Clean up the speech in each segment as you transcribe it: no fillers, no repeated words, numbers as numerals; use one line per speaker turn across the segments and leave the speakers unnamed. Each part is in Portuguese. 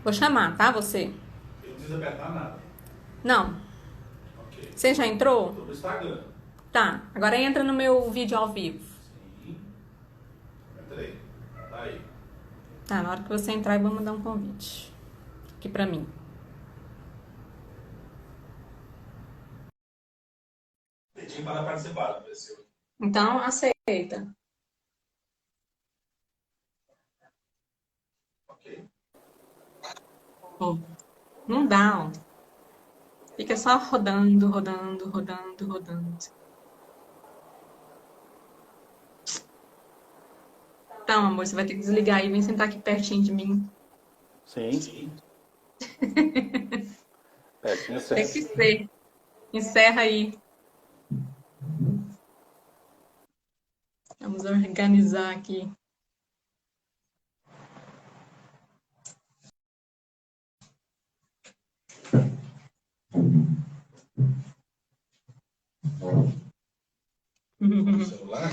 Vou chamar, tá, você?
Eu não preciso apertar nada.
Não.
Ok.
Você já entrou?
Estou no Instagram.
Tá. Agora entra no meu vídeo ao vivo.
Sim. Entrei. Tá aí.
Tá, na hora que você entrar, eu vou mandar um convite. Aqui pra mim.
Pedi para participar, apareceu.
Então, aceita.
Ok.
Ó, não dá, ó. Fica só rodando, rodando, rodando, rodando. Então, amor, você vai ter que desligar aí e vem sentar aqui pertinho de mim.
Sim. Pertinho
Tem que
sempre.
ser. Encerra aí. Vamos organizar aqui.
Com o celular?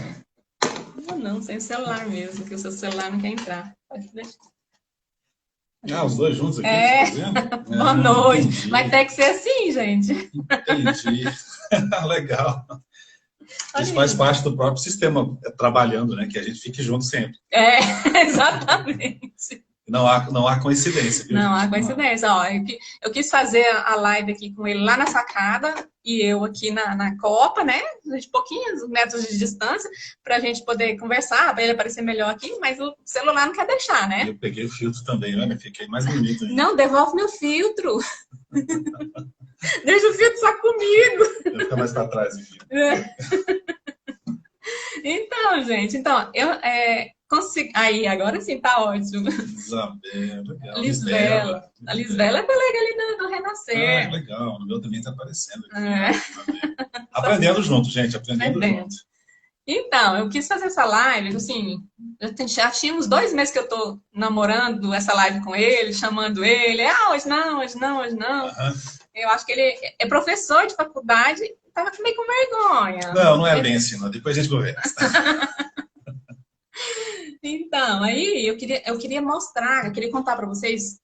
Não, não, sem celular mesmo, que o seu celular não quer entrar. Pode deixar.
Ah, os dois juntos aqui, se
É,
fazendo?
boa
Ah,
noite. Vai
entendi.
ter que ser assim, gente.
Entendi. Legal.
Olha
Isso faz
aí.
parte do próprio sistema trabalhando, né? Que a gente fique junto sempre.
É, exatamente.
Não há coincidência, viu,
Não, há
gente? Não há.
coincidência. Ó, eu quis fazer a live aqui com ele lá na sacada e eu aqui na copa, né? De pouquinhos metros de distância, para a gente poder conversar, para ele aparecer melhor aqui, mas o celular não quer deixar,
E
né?
eu peguei o filtro também, olha, fiquei mais bonito ainda.
Não, devolve meu filtro. Deixa o filtro só comigo.
Vai ficar mais para trás aqui.
Então, gente, então, eu consigo. Aí, agora sim, tá ótimo.
Isabel, legal.
Lisbela.
Lisbela.
A Lisbela é
Lisbela.
colega ali do
Ah,
Renascer.
legal. No meu também está aparecendo aqui, ó.
É,
Isabel. Aprendendo junto, gente, aprendendo
aprendendo.
junto.
Então, eu quis fazer essa live, assim, já tinha uns 2 meses que eu tô namorando essa live com ele, chamando ele. Ah, hoje não, hoje não, hoje não.
Aham.
Eu acho que ele é professor de faculdade, tava meio com vergonha.
Não, não é bem assim, não. Depois a gente conversa.
Então, aí eu queria mostrar, eu queria contar para vocês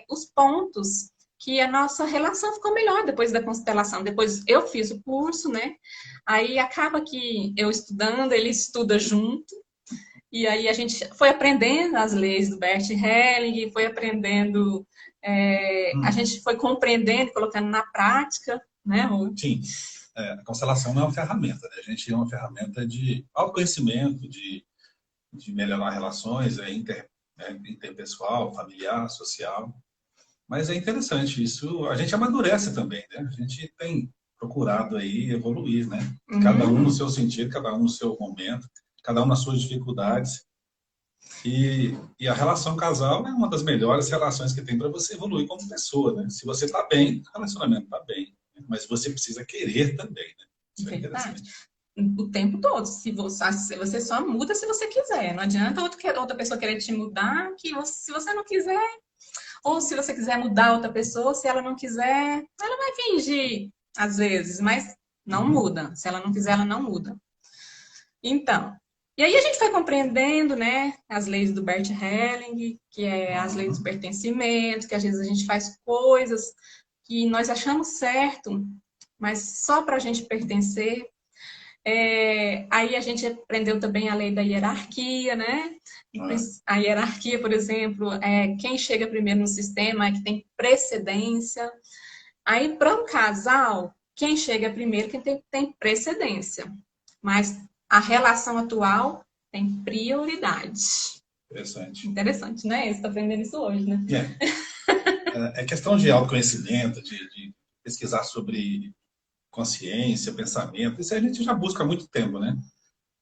os pontos que a nossa relação ficou melhor depois da constelação. Depois eu fiz o curso, né? Aí acaba que eu estudando, ele estuda junto, e aí a gente foi aprendendo as leis do Bert Helling, foi aprendendo, a
Hum,
gente foi compreendendo, colocando na prática, né, amor?
sim. A constelação não é uma ferramenta, né? A gente é uma ferramenta de autoconhecimento, de melhorar relações interpessoal, familiar, social. Mas é interessante isso. A gente amadurece também, né? A gente tem procurado aí evoluir, né? Cada um no
Uhum.
seu sentido, cada um no seu momento, cada um nas suas dificuldades. E a relação casal é uma das melhores relações que tem para você evoluir como pessoa, né? Se você está bem, o relacionamento está bem. Mas você precisa querer também, né? Isso é
Verdade.
interessante.
O tempo todo. Se você só muda se você quiser. Não adianta outra pessoa querer te mudar, se você não quiser, ou se você quiser mudar outra pessoa, se ela não quiser, ela vai fingir, às vezes, mas não
Uhum.
muda. Se ela não quiser, ela não muda. Então, e aí a gente foi compreendendo, né, as leis do Bert Helling, que é as leis do
Uhum.
pertencimento, que às vezes a gente faz coisas que nós achamos certo, mas só para a gente pertencer. Aí a gente aprendeu também a lei da hierarquia, né?
Ah,
A hierarquia, por exemplo, é quem chega primeiro no sistema é que tem precedência. Aí, para um casal, quem chega primeiro quem tem precedência. Mas a relação atual tem prioridade.
interessante.
Interessante, né? Você está aprendendo isso hoje, né?
É, é questão de autoconhecimento, de pesquisar sobre consciência, pensamento. Isso a gente já busca há muito tempo, né?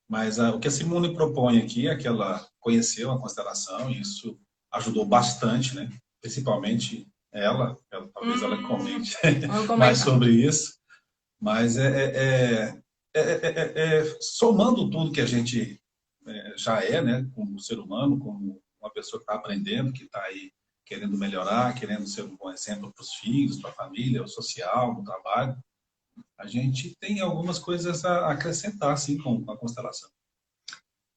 Mas o que a Simone propõe aqui é que ela conheceu a constelação e isso ajudou bastante, né? Principalmente talvez ela comente
Vou
mais
comentar.
sobre isso. Mas somando tudo que a gente já é, né? Como ser humano, como uma pessoa que está aprendendo, que está aí querendo melhorar, querendo ser um bom exemplo para os filhos, para a família, o social, no trabalho, a gente tem algumas coisas a acrescentar, assim, com a constelação.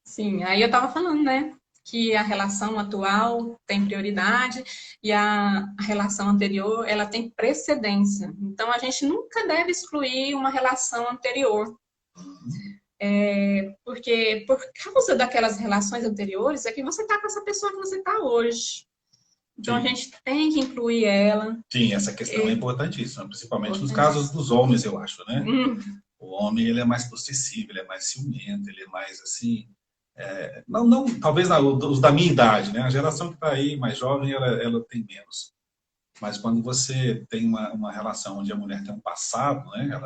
Sim, aí eu estava falando, né? que a relação atual tem prioridade e a relação anterior, ela tem precedência. Então, a gente nunca deve excluir uma relação anterior. Porque por causa daquelas relações anteriores é que você está com essa pessoa que você está hoje. Então,
Sim.
a gente tem que incluir ela.
Sim, essa questão é importantíssima, principalmente nos
Importante.
casos dos homens, eu acho, né? O homem, ele é mais possessivo, ele é mais ciumento, ele é mais assim... não, talvez os da minha idade, né? A geração que está aí, mais jovem, ela tem menos. Mas quando você tem uma relação onde a mulher tem um passado, né?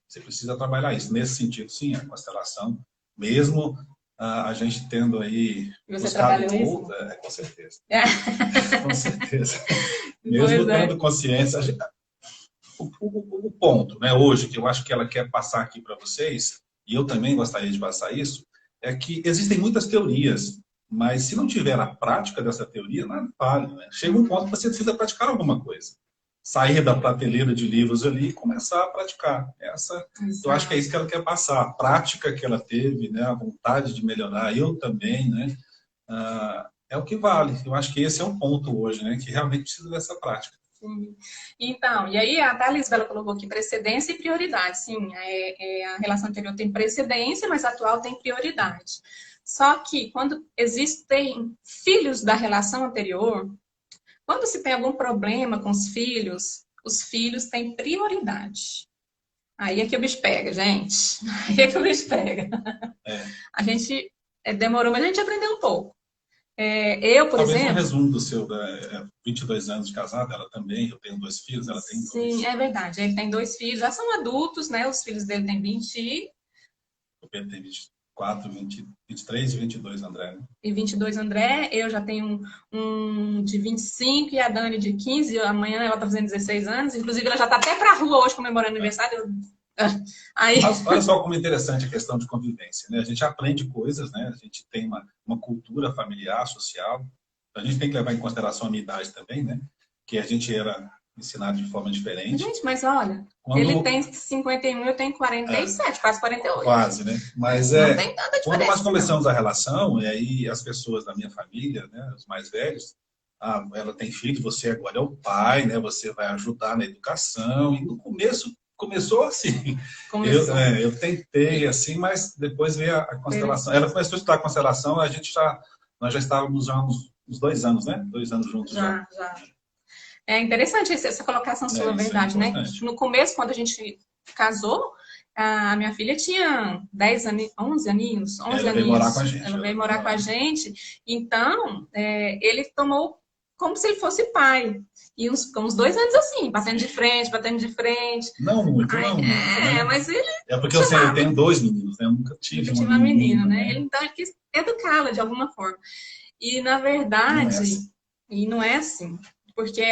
Você precisa trabalhar isso. Nesse sentido, sim, a constelação, mesmo a gente tendo aí
Você
buscado
trabalhou isso?
com certeza. Com certeza. Mesmo
Pois é.
tendo consciência, o ponto, né, hoje, que eu acho que ela quer passar aqui para vocês, e eu também gostaria de passar isso, é que existem muitas teorias, mas se não tiver a prática dessa teoria, nada vale, né? Chega um ponto que você precisa praticar alguma coisa. Sair da prateleira de livros ali e começar a praticar. Eu acho que é isso que ela quer passar. A prática que ela teve, né, a vontade de melhorar, eu também, né, é o que vale. Eu acho que esse é um ponto hoje, né, que realmente precisa dessa prática.
Sim. Então, e aí a Thalys ela colocou aqui precedência e prioridade. Sim, a relação anterior tem precedência, mas a atual tem prioridade. Só que quando existem filhos da relação anterior, quando se tem algum problema com os filhos têm prioridade. Aí é que o bicho pega, gente. Aí é que o bicho pega. A gente demorou, mas a gente aprendeu um pouco. Eu, por
Talvez
exemplo...
um resumo do seu 22 anos de casado, ela também, eu tenho 2 filhos, ela tem 2.
Sim, é verdade. Ele tem 2 filhos, já são adultos, né? Os filhos dele têm 20.
O Pedro tem 24, 23 e 22, André. Né?
E 22, André. Eu já tenho um de 25 e a Dani de 15. Amanhã ela está fazendo 16 anos. Inclusive, ela já está até para a rua hoje comemorando aniversário. Aí...
Mas olha só como é interessante a questão de convivência. Né? A gente aprende coisas, né? A gente tem uma cultura familiar, social. A gente tem que levar em consideração a minha idade também, né? Que a gente era ensinado de forma diferente.
Gente, mas olha, ele tem 51, eu tenho 47, quase 48.
Quase, né? Mas
não tem tanta diferença.
Quando nós começamos a relação, e aí as pessoas da minha família, né, os mais velhos, ela tem filho, você agora é o pai, né? Você vai ajudar na educação. E no começo começou assim. Eu tentei assim, mas depois veio a constelação. Ela começou a estudar constelação, nós já estávamos já uns 2 anos, né? 2 anos juntos já.
É interessante essa colocação sua, verdade, né? No começo, quando a gente casou, a minha filha tinha 11 aninhos.
Ela veio morar com a gente.
Ela veio morar com a gente. Então, ele tomou como se ele fosse pai. E uns 2 anos assim, batendo de frente.
Não muito, não.
Mas ele...
É porque eu tenho 2 meninos, né? Eu nunca tive
uma menina, né? Ele, então, ele quis educá-la de alguma forma. E, na verdade, não é assim. Porque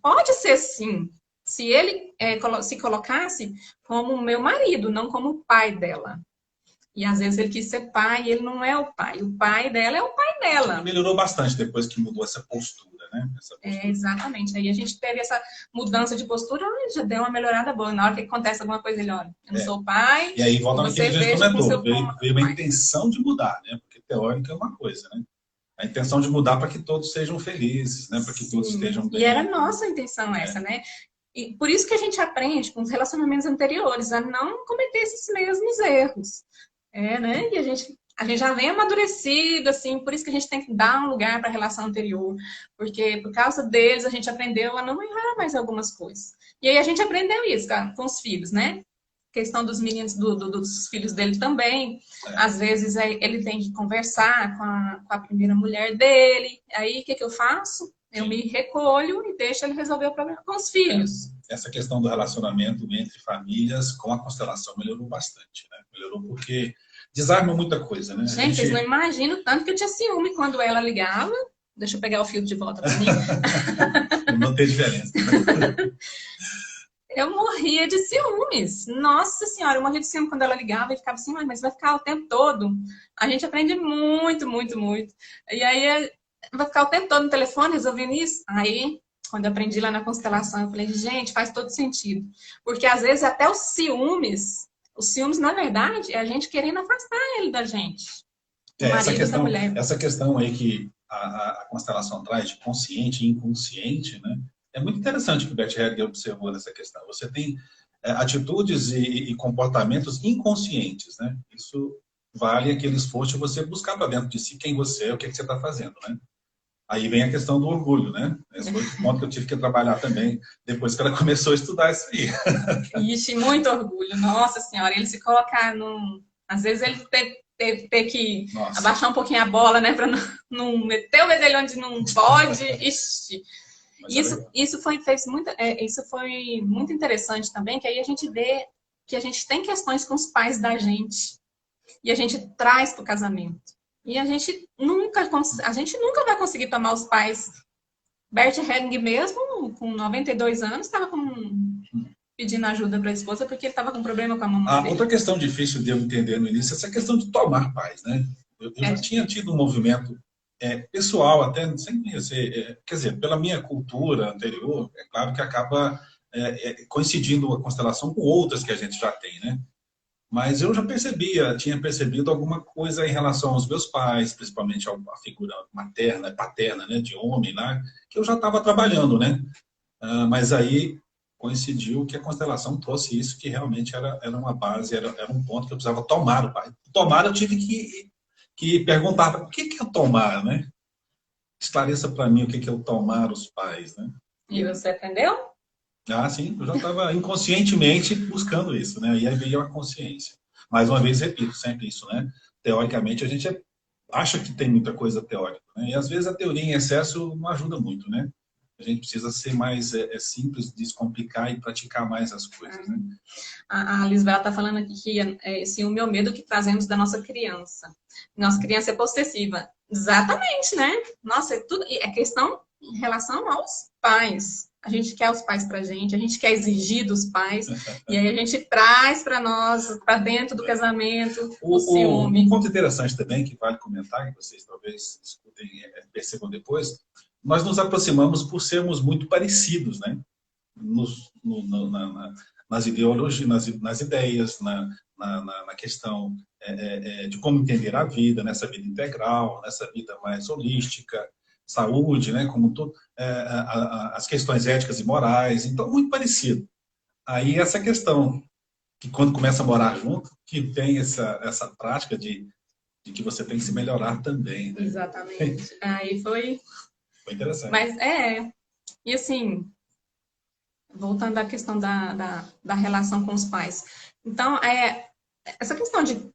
pode ser sim, se ele se colocasse como meu marido, não como pai dela. E às vezes ele quis ser pai e ele não é o pai. O pai dela é o pai dela.
Ele melhorou bastante depois que mudou essa postura, né?
Exatamente. Aí a gente teve essa mudança de postura, já deu uma melhorada boa. Na hora que acontece alguma coisa, ele olha, eu não sou pai.
E aí volta naquilo que a gente comentou, veio uma intenção de mudar, né? Porque teórica é uma coisa, né? A intenção de mudar para que todos sejam felizes, né? Para que todos estejam bem.
E era nossa intenção essa, né? E por isso que a gente aprende com os relacionamentos anteriores a não cometer esses mesmos erros. Né? E a gente já vem amadurecido, assim, por isso que a gente tem que dar um lugar para a relação anterior. Porque por causa deles a gente aprendeu a não errar mais algumas coisas. E aí a gente aprendeu isso com os filhos, né? Questão dos meninos, dos filhos dele também. Às vezes ele tem que conversar com a primeira mulher dele. Aí o que eu faço? Eu me recolho e deixo ele resolver o problema com os filhos.
Essa questão do relacionamento entre famílias com a constelação melhorou bastante, né? Melhorou porque desarma muita coisa, né?
Gente, vocês não imaginam tanto que eu tinha ciúme quando ela ligava. Deixa eu pegar o fio de volta para mim.
Não tem diferença.
Eu morria de ciúmes. Nossa Senhora, eu morria de ciúme quando ela ligava e ficava assim, mas vai ficar o tempo todo. A gente aprende muito, muito, muito. E aí vai ficar o tempo todo no telefone resolvendo isso. Aí, quando eu aprendi lá na constelação, eu falei, gente, faz todo sentido. Porque às vezes até os ciúmes, na verdade, é a gente querendo afastar ele da gente. o marido da mulher.
Essa questão aí que a constelação traz de consciente e inconsciente, né? É muito interessante o que o Bert Hellinger observou nessa questão. Você tem atitudes e comportamentos inconscientes, né? Isso vale aquele esforço de você buscar para dentro de si quem você é, o que, é que você está fazendo, né? Aí vem a questão do orgulho, né? Esse foi o ponto que eu tive que trabalhar também depois que ela começou a estudar isso aí.
Ixi, muito orgulho. Nossa Senhora, ele se colocar num... Às vezes ele ter que abaixar um pouquinho a bola, né? Para não meter o bedelho onde não pode. Ixi. Isso foi muito interessante também, que aí a gente vê que a gente tem questões com os pais da gente e a gente traz para o casamento. E a gente nunca vai conseguir tomar os pais. Bert Hellinger mesmo, com 92 anos, estava pedindo ajuda para a esposa porque ele estava com problema com a mamãe dele.
Outra questão difícil de eu entender no início é essa questão de tomar pais, né? Eu já tinha tido um movimento pessoal, até sem conhecer, quer dizer, pela minha cultura anterior, é claro que acaba coincidindo a constelação com outras que a gente já tem, né? Mas eu já tinha percebido alguma coisa em relação aos meus pais, principalmente a figura materna, paterna, né, de homem lá, que eu já estava trabalhando, né? Mas aí coincidiu que a constelação trouxe isso, que realmente era uma base, era um ponto que eu precisava tomar o pai. Tomar, eu tive que perguntar, o que é tomar, né? Esclareça para mim o que é o tomar os pais, né?
E você aprendeu?
Sim, eu já estava inconscientemente buscando isso, né? E aí veio a consciência. Mais uma vez, repito sempre isso, né? Teoricamente, a gente acha que tem muita coisa teórica, né? E às vezes a teoria em excesso não ajuda muito, né? A gente precisa ser mais simples, descomplicar e praticar mais as coisas, né?
A Lisbela está falando aqui que o meu medo que trazemos da nossa criança. Nossa criança é possessiva. Exatamente, né? Nossa, é questão em relação aos pais. A gente quer os pais pra gente, a gente quer exigir dos pais, e aí a gente traz para nós, para dentro do casamento, o ciúme.
Um ponto interessante também, que vale comentar, que vocês talvez escutem e percebam depois, nós nos aproximamos por sermos muito parecidos, né? Nas ideologias, nas ideias, na questão de como entender a vida, nessa vida integral, nessa vida mais holística, saúde, né, como tudo, as questões éticas e morais, então muito parecido. Aí essa questão que quando começa a morar junto, que tem essa prática de que você tem que se melhorar também. Né?
Exatamente. Aí foi
interessante.
Mas e assim, voltando à questão da relação com os pais. Então, essa questão de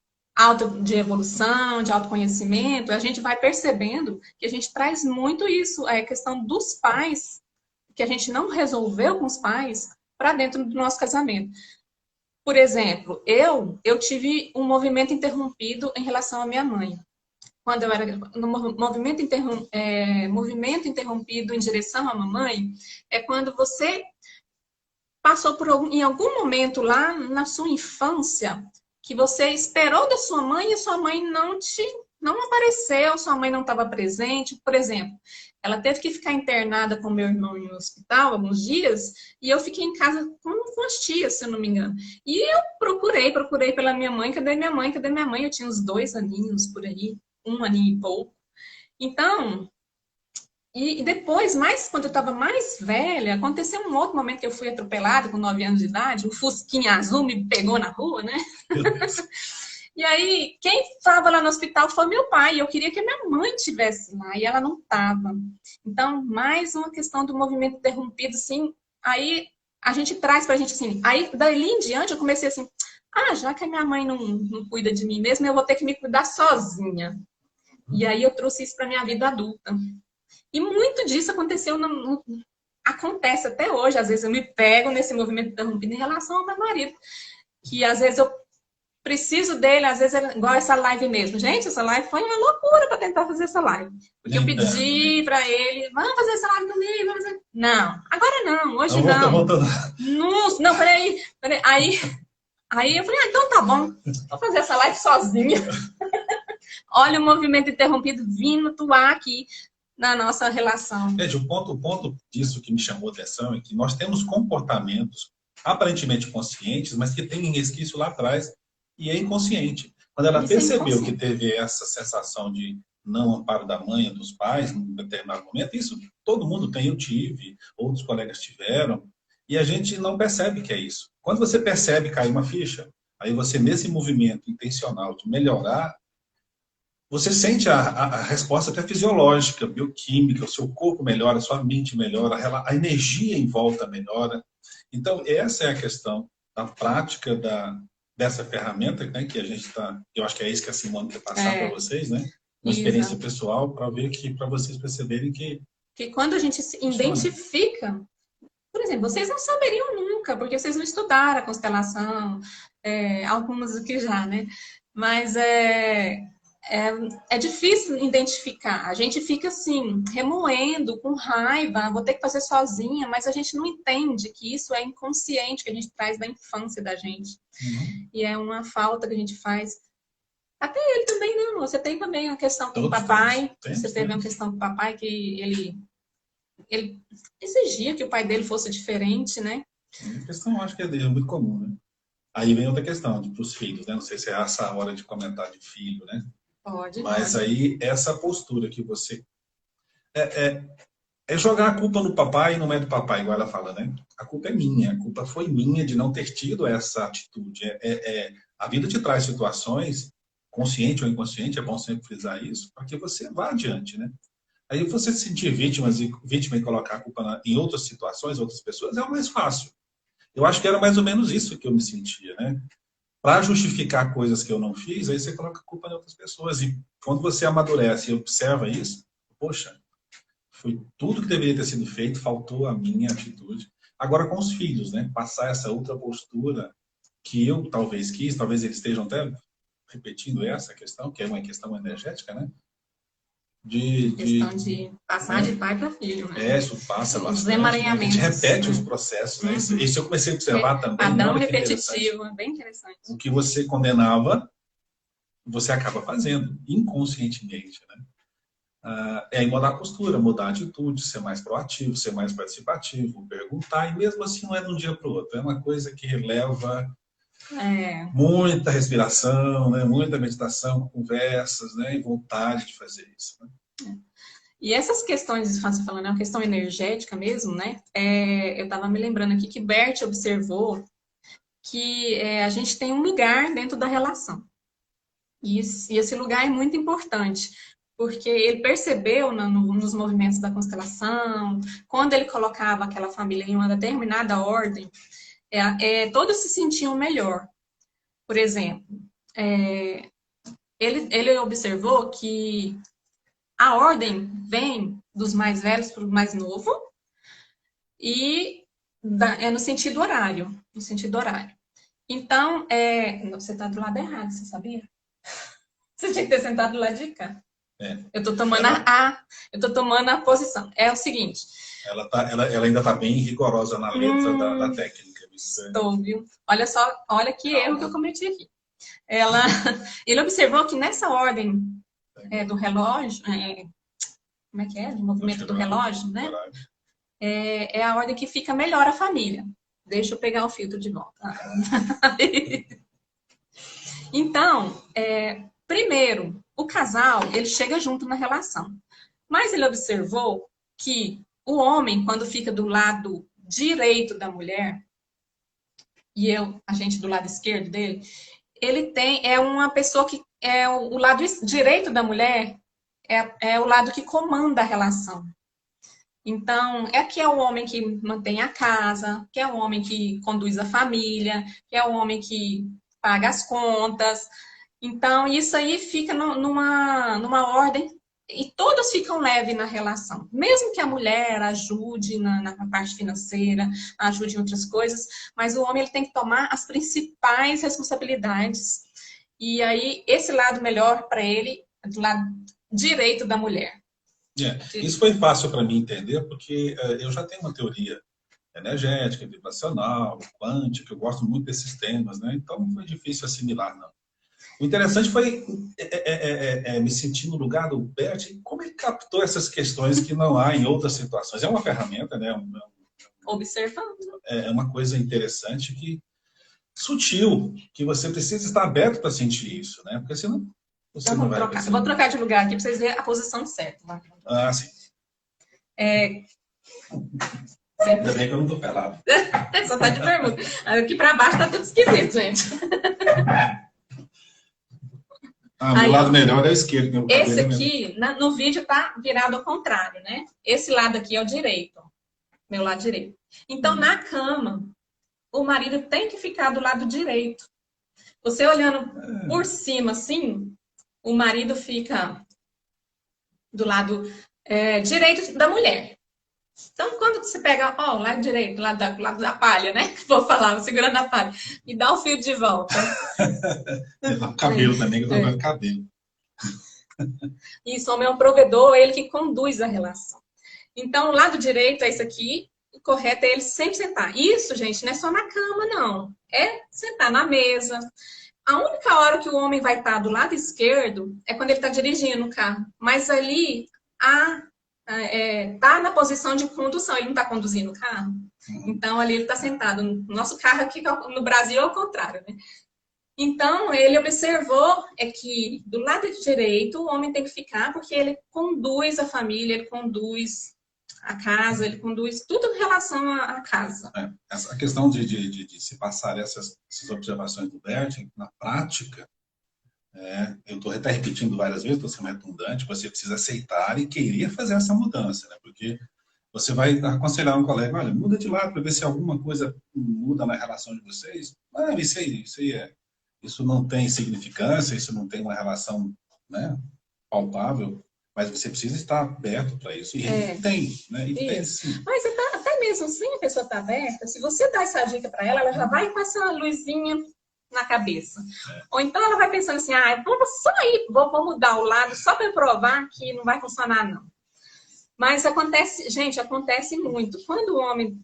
evolução, de autoconhecimento, a gente vai percebendo que a gente traz muito isso, a questão dos pais, que a gente não resolveu com os pais, para dentro do nosso casamento. Por exemplo, eu tive um movimento interrompido em relação à minha mãe. Quando eu era no movimento interrompido em direção à mamãe, é quando você passou em algum momento lá na sua infância, que você esperou da sua mãe e sua mãe não apareceu, sua mãe não estava presente. Por exemplo, ela teve que ficar internada com meu irmão no hospital alguns dias e eu fiquei em casa com as tias, se eu não me engano. E eu procurei pela minha mãe. Cadê minha mãe? Cadê minha mãe? Eu tinha uns 2 aninhos por aí, 1 aninho e pouco. Então, e depois, quando eu estava mais velha, aconteceu um outro momento que eu fui atropelada com 9 anos de idade, um fusquinha azul me pegou na rua, né? E aí, quem estava lá no hospital foi meu pai. Eu queria que a minha mãe estivesse lá e ela não estava. Então, mais uma questão do movimento interrompido, assim. Aí, a gente traz pra gente assim. Aí, dali em diante, eu comecei assim: já que a minha mãe não cuida de mim mesmo, eu vou ter que me cuidar sozinha. E aí, eu trouxe isso pra minha vida adulta. E muito disso acontece até hoje. Às vezes, eu me pego nesse movimento interrompido em relação ao meu marido. Que, às vezes, eu preciso dele, às vezes, igual essa live mesmo. Gente, essa live foi uma loucura para tentar fazer essa live. Porque eu pedi para ele, vamos fazer essa live comigo, vamos fazer... Não, agora não, hoje não. Não, peraí. Aí eu falei, então tá bom, vou fazer essa live sozinha. Olha o movimento interrompido vindo atuar aqui na nossa relação.
O ponto disso que me chamou a atenção é que nós temos comportamentos aparentemente conscientes, mas que têm resquício lá atrás e é inconsciente. Quando ela
Isso é
percebeu que
inconsciente.
teve essa sensação de não amparo da mãe ou dos pais, num determinado momento, isso todo mundo tem, eu tive, outros colegas tiveram, e a gente não percebe que é isso. Quando você percebe cair uma ficha, aí você, nesse movimento intencional de melhorar, você sente a resposta até fisiológica, bioquímica, o seu corpo melhora, a sua mente melhora, a energia em volta melhora. Então, essa é a questão da prática dessa ferramenta, né, que a gente está... Eu acho que é isso que a Simone quer passar para
É,
vocês, né? Uma experiência
Isa.
pessoal para ver que, para vocês perceberem que
Que quando a gente se
funciona.
identifica, por exemplo, vocês não saberiam nunca, porque vocês não estudaram a constelação, algumas aqui já, né? Mas é, é difícil identificar. A gente fica assim, remoendo, com raiva, vou ter que fazer sozinha, mas a gente não entende que isso é inconsciente, que a gente traz da infância da gente.
Uhum.
E é uma falta que a gente faz. Até ele também, né, amor? Você tem também uma questão com o
Todos
papai. Você
temos,
teve uma
temos.
questão com o papai que ele exigia que o pai dele fosse diferente, né?
A questão, acho que é muito comum, né? Aí vem outra questão, para os filhos, né? Não sei se é essa a hora de comentar de filho, né?
Pode,
Mas
pode.
aí, essa postura que você... É, é, é jogar a culpa no papai e não é do papai, igual ela fala, né? A culpa é minha, a culpa foi minha de não ter tido essa atitude. A vida te traz situações, consciente ou inconsciente, é bom sempre frisar isso, para que você vá adiante, né? Aí você se sentir vítima e colocar a culpa em outras situações, outras pessoas, é o mais fácil. Eu acho que era mais ou menos isso que eu me sentia, né? Para justificar coisas que eu não fiz, aí você coloca a culpa em outras pessoas. E quando você amadurece e observa isso, poxa, foi tudo que deveria ter sido feito, faltou a minha atitude. Agora com os filhos, né? Passar essa outra postura que eu talvez quis, talvez eles estejam até repetindo essa questão, que é uma questão energética, né?
Questão de passar de
Né?
pai para filho, né?
Isso passa
Os
bastante, né? A gente
emaranhamentos,
repete os
né?
processos, né?
Uhum.
Isso eu comecei a observar também,
Padrão
olha que interessante.
repetitivo, é bem interessante.
O que você condenava, você acaba fazendo, inconscientemente, né? É aí mudar a postura, mudar a atitude, ser mais proativo, ser mais participativo, perguntar, e mesmo assim não é de um dia para o outro. É uma coisa que leva muita respiração, né? Muita meditação, conversas, né? E vontade de fazer isso. Né?
E essas questões, você falando, é uma questão energética mesmo, né? Eu estava me lembrando aqui que Bert observou que a gente tem um lugar dentro da relação. E esse lugar é muito importante, porque ele percebeu nos movimentos da constelação, quando ele colocava aquela família em uma determinada ordem, todos se sentiam melhor. Por exemplo, ele observou que a ordem vem dos mais velhos para o mais novo e é no sentido horário. No sentido horário. Então, você está do lado errado, você sabia? Você tinha que ter sentado do lado de cá. Eu estou tomando eu tô tomando a posição. É o seguinte.
Ela ainda está bem rigorosa na letra da técnica.
Estou, viu? Olha só, olha que erro que eu cometi aqui. Ele observou que nessa ordem do relógio, como é que é? Do movimento do relógio, né? É a ordem que fica melhor a família. Deixa eu pegar o filtro de volta. Então, primeiro, o casal, ele chega junto na relação. Mas ele observou que o homem, quando fica do lado direito da mulher, e a gente do lado esquerdo dele, ele é uma pessoa que é o lado direito da mulher, é o lado que comanda a relação. Então, que é o homem que mantém a casa, que é o homem que conduz a família, que é o homem que paga as contas. Então, isso aí fica numa ordem e todos ficam leves na relação. Mesmo que a mulher ajude na parte financeira, ajude em outras coisas, mas o homem ele tem que tomar as principais responsabilidades. E aí, esse lado melhor para ele é do lado direito da mulher.
Isso foi fácil para mim entender, porque eu já tenho uma teoria energética, vibracional, quântica, eu gosto muito desses temas, né? Então não foi difícil assimilar, não. O interessante foi me sentir no lugar do Bert, como ele captou essas questões que não há em outras situações. É uma ferramenta, né?
Observando.
É uma coisa interessante que sutil, que você precisa estar aberto para sentir isso, né? Porque senão você
Então,
não vai
eu vou trocar de lugar aqui para vocês verem a posição certa.
Ah, sim. Ainda bem que eu não tô pelado.
Só tá de bermuda. Aqui para baixo tá tudo esquisito, gente.
Ah, meu lado melhor é o esquerdo.
Esse aqui, no vídeo, tá virado ao contrário, né? Esse lado aqui é o direito. Meu lado direito. Então, na cama, o marido tem que ficar do lado direito. Você olhando por cima, assim, o marido fica do lado direito da mulher. Então, quando você pega, ó, o lado direito, lado da palha, né? Vou falar, segurando a palha. E dá o fio de volta.
O cabelo também, que eu tô vendo cabelo.
Isso, o homem é um provedor, é ele que conduz a relação. Então, o lado direito é isso aqui, o correto é ele sempre sentar. Isso, gente, não é só na cama, não. É sentar na mesa. A única hora que o homem vai estar do lado esquerdo é quando ele está dirigindo o carro. Mas ali, tá na posição de condução, ele não está conduzindo o carro. Então, ali ele está sentado. Nosso carro aqui no Brasil é o contrário, né? Então, ele observou que do lado direito o homem tem que ficar porque ele conduz a família, ele conduz a casa, ele conduz tudo em relação à casa.
A questão de se passar essas observações do Bert, na prática, eu estou até repetindo várias vezes, estou sendo redundante, você precisa aceitar e querer fazer essa mudança, né? Porque você vai aconselhar um colega, olha, muda de lado para ver se alguma coisa muda na relação de vocês. Ah, isso aí isso não tem significância, isso não tem uma relação, né, palpável, mas você precisa estar aberto para isso. E ele tem, né? E tem, sim.
Mas até mesmo assim a pessoa está aberta, se você dá essa dica para ela, ela já vai com essa luzinha na cabeça. Ou então ela vai pensando assim, vamos só ir, vou mudar o lado só para provar que não vai funcionar, não. Mas acontece, gente, acontece muito. Quando o homem...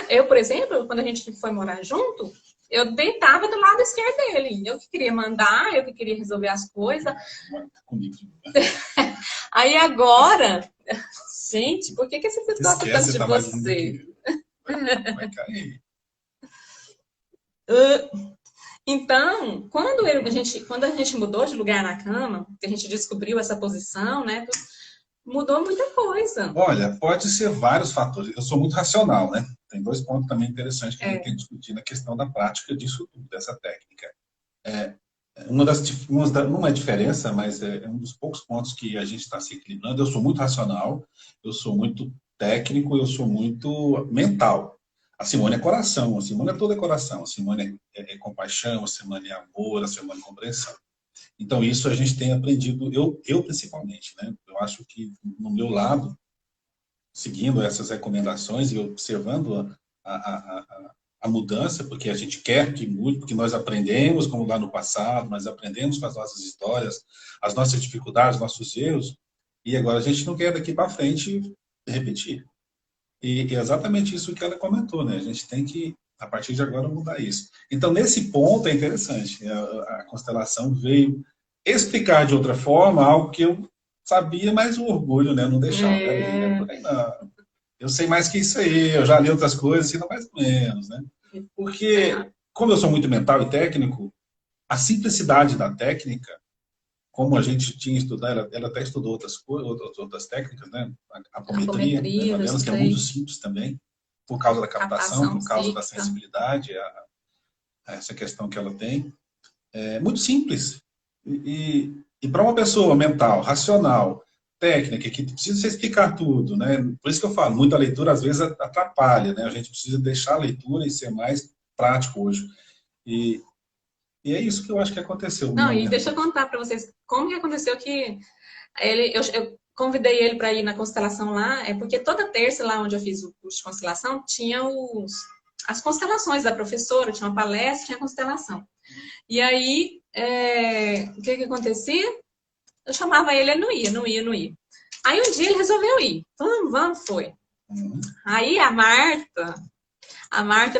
Eu, por exemplo, quando a gente foi morar junto, eu deitava do lado esquerdo dele. Eu que queria mandar, eu que queria resolver as coisas. Aí agora... Gente, por que esse filho gosta tanto de você?
Vai cair.
Então, quando a gente mudou de lugar na cama, que a gente descobriu essa posição, né? Mudou muita coisa.
Olha, pode ser vários fatores. Eu sou muito racional, né? Tem dois pontos também interessantes que a gente tem que discutir na questão da prática disso tudo, dessa técnica. Não é diferença, mas é um dos poucos pontos que a gente está se equilibrando. Eu sou muito racional, eu sou muito técnico, eu sou muito mental. A Simone é coração, a Simone é toda coração, a Simone é compaixão, a Simone é amor, a Simone é compreensão. Então, isso a gente tem aprendido, eu principalmente, né? Eu acho que no meu lado, seguindo essas recomendações e observando a mudança, porque a gente quer que mude, porque nós aprendemos como lá no passado, nós aprendemos com as nossas histórias, as nossas dificuldades, nossos erros, e agora a gente não quer daqui para frente repetir. E é exatamente isso que ela comentou, né? A gente tem que, a partir de agora, mudar isso. Então, nesse ponto é interessante. A constelação veio explicar de outra forma algo que eu sabia, mas o orgulho, né? Não deixava. Não. Eu sei mais que isso aí, eu já li outras coisas, assim, não mais ou menos, né? Porque, como eu sou muito mental e técnico, a simplicidade da técnica, como a gente tinha estudado, ela até estudou outras técnicas, né? A apometria, né? Que é muito simples também, por causa da captação, por causa da sensibilidade, essa questão que ela tem. É muito simples. E para uma pessoa mental, racional, técnica, que precisa explicar tudo, né? Por isso que eu falo, muita leitura às vezes atrapalha, né? A gente precisa deixar a leitura e ser mais prático hoje. E é isso que eu acho que aconteceu.
Não, e deixa eu contar para vocês como que aconteceu que eu convidei ele para ir na constelação lá, porque toda terça lá onde eu fiz o curso de constelação tinha as constelações da professora, tinha uma palestra, tinha constelação. E aí, o que acontecia? Eu chamava ele não ia. Aí um dia ele resolveu ir. Vamos, foi. Aí a Marta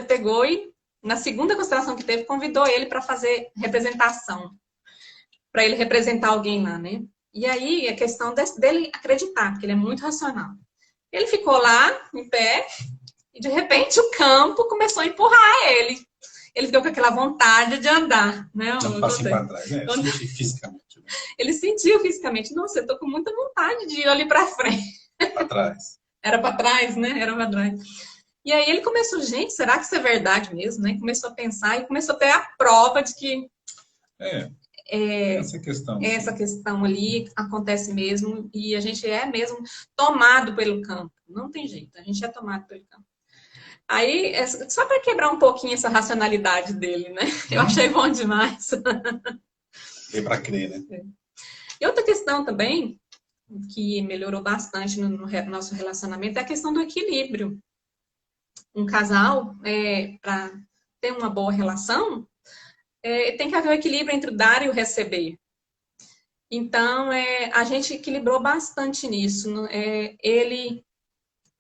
pegou e na segunda constelação que teve, convidou ele para fazer representação. Para ele representar alguém lá, né? E aí, a questão dele acreditar, porque ele é muito racional. Ele ficou lá, em pé, e de repente o campo começou a empurrar ele. ele ficou com aquela vontade de andar, né?
Dá um passinho para trás, né? Sentir fisicamente, né?
Ele sentiu fisicamente, nossa, eu tô com muita vontade de ir ali para frente.
Para trás.
Era para trás, né? Era para trás. E aí ele começou, gente, será que isso é verdade mesmo, né? Começou a pensar e começou a ter a prova de que essa questão ali acontece mesmo e a gente é mesmo tomado pelo campo. Não tem jeito, a gente é tomado pelo campo. Aí, só para quebrar um pouquinho essa racionalidade dele, né? Eu achei bom demais.
Veio para crer, né?
E outra questão também, que melhorou bastante no nosso relacionamento, é a questão do equilíbrio. Um casal, para ter uma boa relação, tem que haver um equilíbrio entre o dar e o receber. Então, a gente equilibrou bastante nisso. Ele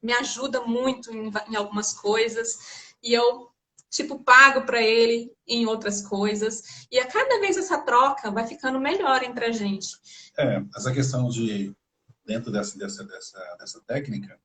me ajuda muito em algumas coisas e eu, tipo, pago para ele em outras coisas. E a cada vez essa troca vai ficando melhor entre a gente.
Essa questão de, dentro dessa técnica,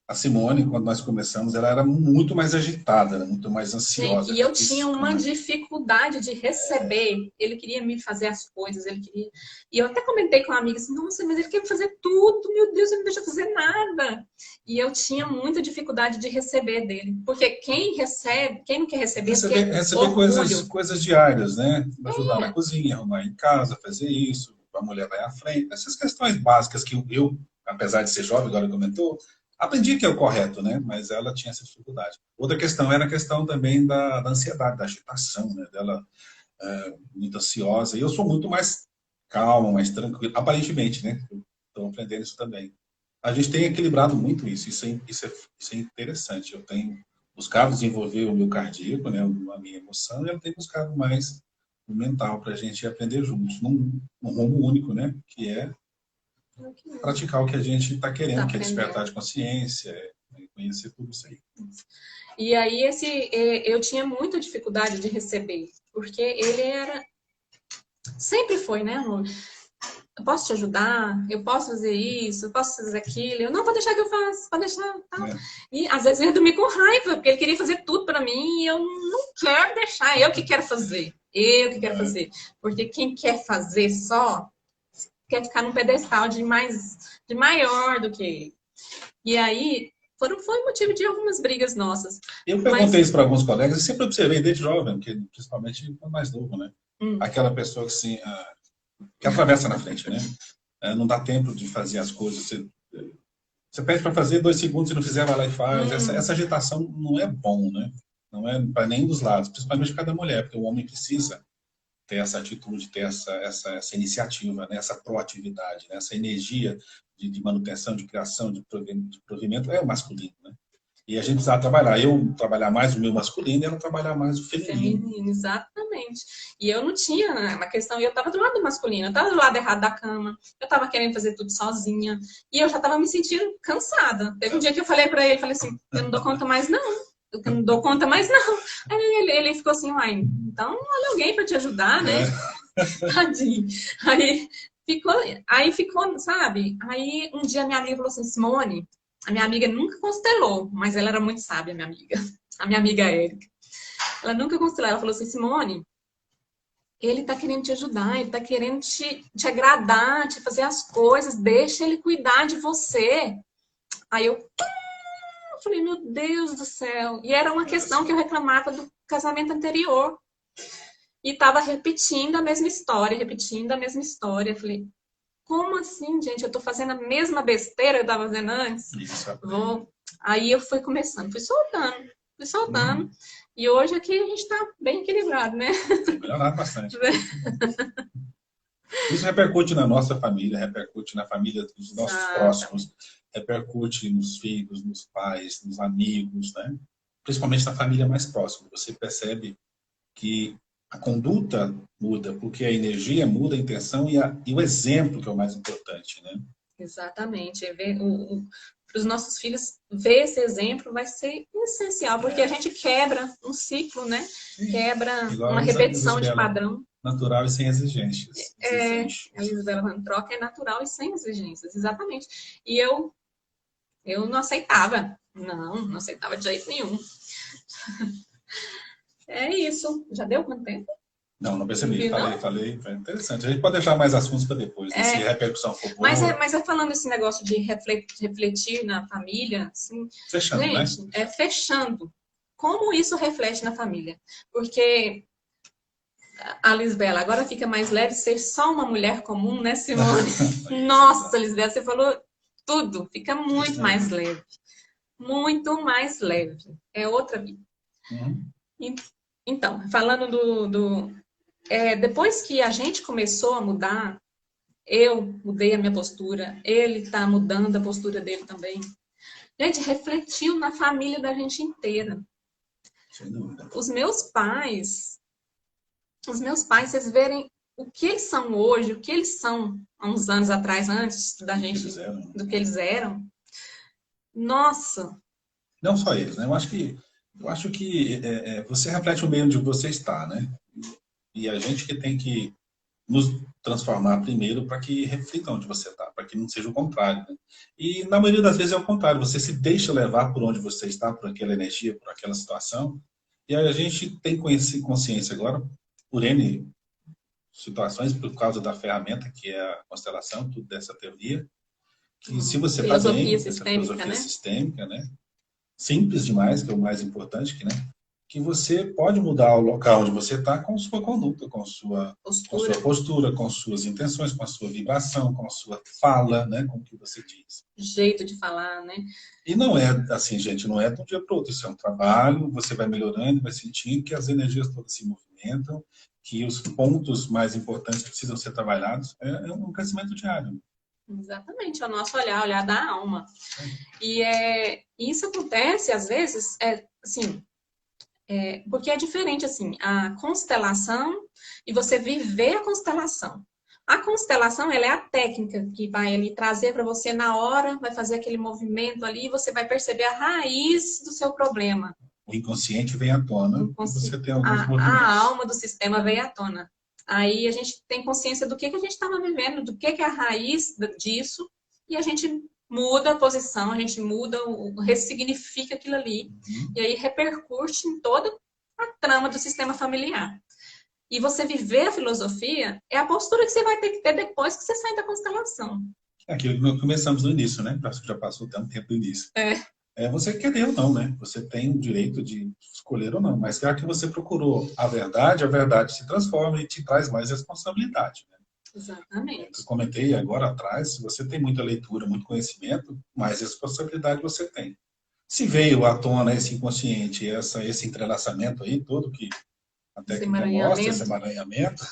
a Simone, quando nós começamos, ela era muito mais agitada, era muito mais ansiosa.
E eu tinha uma dificuldade de receber. Ele queria me fazer as coisas, ele queria... E eu até comentei com uma amiga assim, nossa, mas ele quer fazer tudo, meu Deus, ele não deixa fazer nada. E eu tinha muita dificuldade de receber dele. Porque quem recebe, quem não quer receber...
Receber coisas diárias, né? Ajudar na cozinha, arrumar em casa, fazer isso, a mulher vai à frente. Essas questões básicas que eu, apesar de ser jovem, agora comentou, aprendi que é o correto, né? Mas ela tinha essa dificuldade. Outra questão era a questão também da ansiedade, da agitação, né? Dela muito ansiosa. E eu sou muito mais calmo, mais tranquilo, aparentemente, né? Estou aprendendo isso também. A gente tem equilibrado muito isso. Isso é interessante. Eu tenho buscado desenvolver o meu cardíaco, né? A minha emoção, e eu tenho buscado mais o mental para a gente aprender juntos, num rumo único, né? Que é praticar o que a gente está querendo, que é despertar de consciência, conhecer tudo isso aí.
E aí eu tinha muita dificuldade de receber, porque ele era... Sempre foi, né, amor? Eu posso te ajudar, eu posso fazer isso, eu posso fazer aquilo. Eu não vou deixar que eu faça, pode deixar. Tal. E às vezes eu ia dormir com raiva, porque ele queria fazer tudo para mim e eu não quero deixar, eu que quero fazer. Eu que quero fazer. Porque quem quer fazer só quer ficar num pedestal de maior do que ele. E aí, foi motivo de algumas brigas nossas.
Eu perguntei isso para alguns colegas, e sempre observei desde jovem, porque principalmente quando mais novo, né? Aquela pessoa que, assim, que atravessa na frente, né? Não dá tempo de fazer as coisas. Você pede para fazer 2 segundos, se não fizer, vai lá e faz. Essa agitação não é bom, né? Não é para nenhum dos lados, principalmente cada mulher, porque o homem precisa ter essa atitude, ter essa iniciativa, né? Essa proatividade, né? Essa energia de manutenção, de criação, de provimento é o masculino, né? E a gente precisa trabalhar. Eu trabalhar mais o meu masculino e ela trabalhar mais o feminino.
Exatamente. E eu não tinha uma questão, eu estava do lado do masculino, eu estava do lado errado da cama, eu estava querendo fazer tudo sozinha, e eu já estava me sentindo cansada. Teve um dia que eu falei para ele, falei assim, eu não dou conta mais não. Eu não dou conta mais não. Aí ele ficou assim, uai, então olha alguém para te ajudar, né? Tadinho. Aí ficou, sabe? Aí um dia minha amiga falou assim, Simone, a minha amiga nunca constelou, mas ela era muito sábia, minha amiga. A minha amiga Érica. Ela nunca constelou. Ela falou assim, Simone, ele tá querendo te ajudar, ele tá querendo te agradar, te fazer as coisas, deixa ele cuidar de você. Aí eu falei, meu Deus do céu. E era uma questão que eu reclamava do casamento anterior. E tava repetindo a mesma história, repetindo a mesma história. Eu falei, como assim, gente? Eu tô fazendo a mesma besteira que eu tava fazendo antes? Aí eu fui começando, fui soltando. E hoje aqui a gente tá bem equilibrado, né?
Tem melhorado bastante. Isso repercute na nossa família, repercute na família dos nossos próximos, repercute nos filhos, nos pais, nos amigos, né? Principalmente na família mais próxima. Você percebe que a conduta muda, porque a energia muda, a intenção e o exemplo que é o mais importante, né?
Exatamente. Para os nossos filhos ver esse exemplo vai ser essencial, porque a gente quebra um ciclo, né? Quebra uma repetição de padrão.
Natural e sem exigências.
A Isabela troca é natural e sem exigências, exatamente. E eu não aceitava. Não aceitava de jeito nenhum. É isso. Já deu quanto tempo?
Não, não percebi.
Viu, não?
Falei. Foi interessante. A gente pode deixar mais assuntos para depois, né? Se a repercussão for boa.
Mas é falando esse negócio de refletir na família, assim,
Fechando, né?
gente, fechando. Como isso reflete na família? Porque a Lisbela agora fica mais leve ser só uma mulher comum, né, Simone? Nossa, Lisbela, você falou tudo. Fica muito mais leve. Muito mais leve. É outra vida.
Uhum.
Então, falando depois que a gente começou a mudar, eu mudei a minha postura, ele está mudando a postura dele também. Gente, refletiu na família da gente inteira.
Sem dúvida.
Os meus pais, vocês verem o que eles são hoje, o que eles são há uns anos atrás, antes da gente, do que eles eram. Nossa!
Não só eles, né? Eu acho que você reflete o meio onde você está, né? E a gente que tem que nos transformar primeiro para que reflita onde você está, para que não seja o contrário, né? E na maioria das vezes é o contrário, você se deixa levar por onde você está, por aquela energia, por aquela situação, e aí a gente tem consciência agora, por N situações, por causa da ferramenta que é a constelação, tudo dessa teoria, que se você está bem, essa filosofia sistêmica, né? Simples demais, que é o mais importante, que você pode mudar o local onde você está com sua conduta, com sua postura, com suas intenções, com a sua vibração, com a sua fala, né, com o que você diz.
Jeito de falar, né?
E não é assim, gente, não é de um dia para o outro. Isso é um trabalho, você vai melhorando, vai sentindo que as energias todas se movimentam, que os pontos mais importantes precisam ser trabalhados. É um crescimento diário.
Exatamente, é o nosso olhar da alma. E isso acontece, às vezes, assim... porque é diferente, assim, a constelação e você viver a constelação. A constelação, ela é a técnica que vai ali trazer para você na hora, vai fazer aquele movimento ali e você vai perceber a raiz do seu problema.
O inconsciente vem à tona, você tem alguns movimentos.
A alma do sistema vem à tona. Aí a gente tem consciência do que a gente estava vivendo, do que é a raiz disso, e a gente muda a posição, a gente muda, ressignifica aquilo ali, e aí repercute em toda a trama do sistema familiar. E você viver a filosofia é a postura que você vai ter que ter depois que você sai da constelação.
É aquilo que nós começamos no início, né? Acho que já passou tanto tempo do início. Você querer ou não, né? Você tem o direito de escolher ou não, mas já que você procurou a verdade se transforma e te traz mais responsabilidade, né?
Exatamente.
Eu comentei agora atrás, se você tem muita leitura, muito conhecimento, mais responsabilidade você tem. Se veio à tona esse inconsciente, esse entrelaçamento aí todo que a técnica mostra, esse emaranhamento,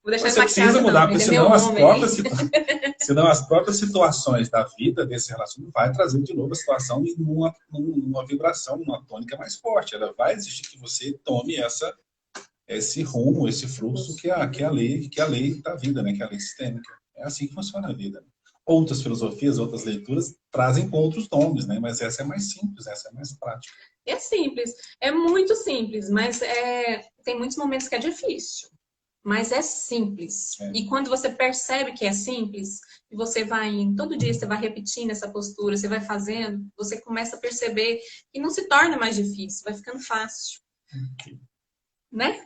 você precisa mudar, porque senão as próprias situações da vida desse relacionamento vai trazer de novo a situação numa vibração, numa tônica mais forte. Ela vai exigir que você tome esse rumo, esse fluxo que é a lei da vida, né? Que é a lei sistêmica. É assim que funciona a vida. Outras filosofias, outras leituras trazem com outros nomes, né? Mas essa é mais simples, essa é mais prática.
É simples, é muito simples, mas tem muitos momentos que é difícil. Mas é simples. E quando você percebe que é simples, e você vai indo, todo dia você vai repetindo essa postura, você vai fazendo, você começa a perceber que não se torna mais difícil, vai ficando fácil. Né?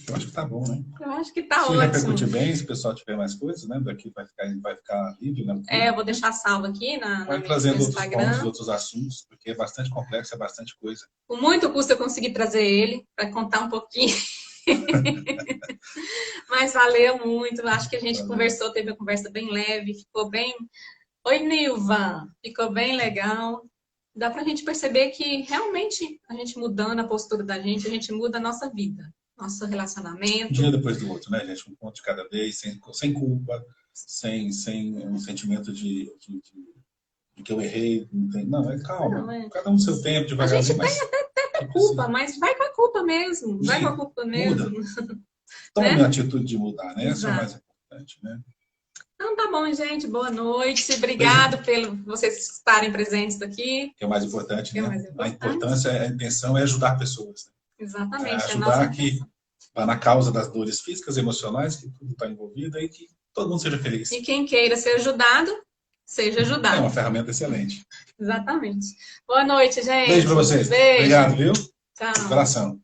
Eu acho que tá bom, né?
Eu acho que tá
ótimo. Se repercutir bem, se o pessoal tiver mais coisas, né? Daqui vai ficar livre, né?
Eu vou deixar salvo aqui
vai trazendo outros pontos, outros assuntos, porque é bastante complexo, é bastante coisa.
Com muito custo eu consegui trazer ele para contar um pouquinho. Mas valeu muito. Acho que a gente conversou, teve uma conversa bem leve, ficou bem. Oi, Nilva! Ficou bem legal. Dá pra gente perceber que realmente a gente mudando a postura da gente, a gente muda a nossa vida, nosso relacionamento.
Um dia depois do outro, né, gente? Um ponto de cada vez, sem culpa, sem um sentimento de que eu errei. Não, calma. Cada um no seu tempo, devagarzinho.
A gente tem até culpa, mas vai com a culpa mesmo. Vai com a culpa mesmo.
Muda. Tome a atitude de mudar, né? Isso é o mais importante, né?
Então tá bom, gente. Boa noite. Obrigado por vocês estarem presentes aqui.
Que é o mais importante, né? A importância, a intenção é ajudar pessoas. Né?
Exatamente.
Ajudar que vá na causa das dores físicas, emocionais, que tudo está envolvido e que todo mundo seja feliz.
E quem queira ser ajudado, seja ajudado.
É uma ferramenta excelente.
Exatamente. Boa noite, gente.
Beijo para vocês.
Beijo.
Obrigado, viu?
Tchau.
Coração.